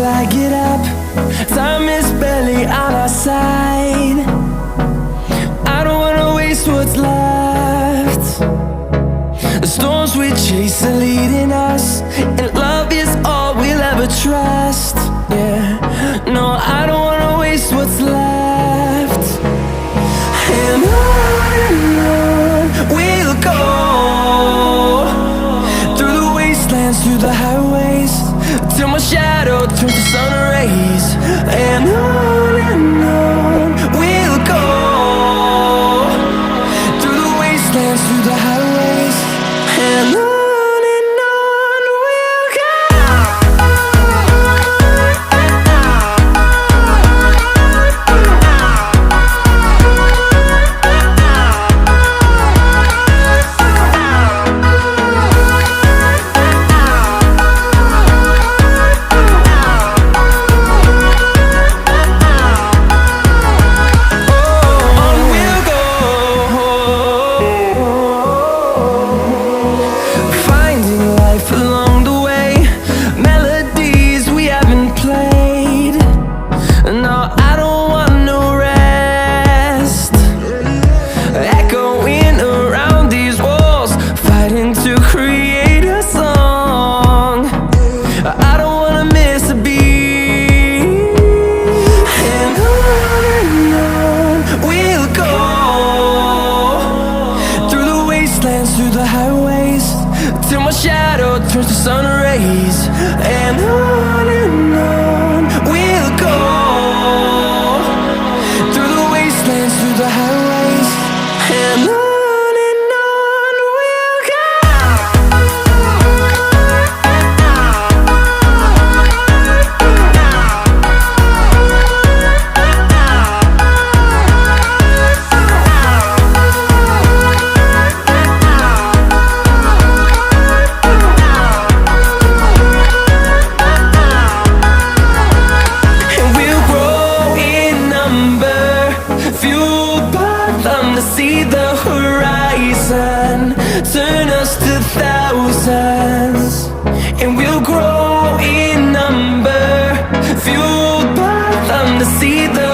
till I get up. Time is barely on our side. I don't wanna waste what's left. The storms we chase are leading us, and love is all we'll ever trust. Yeah, no, I don't wanna waste what's left. And on we'll go, through the wastelands, through the highways, till my shadow turns to sun rays. And on we'll go, through the wastelands, through the highways, and on we'll go. Along the way, melodies we haven't played. No, I don't want no rest. Echoing around these walls, fighting to create a song. I don't wanna miss a beat. And on we'll go, through the wastelands, through the highways, till my shadow turns to sun rays. And on we'll go, through the wastelands, through the highways, and on we'll go. See the horizon, turn us to thousands, and we'll grow in number, fueled by them to see the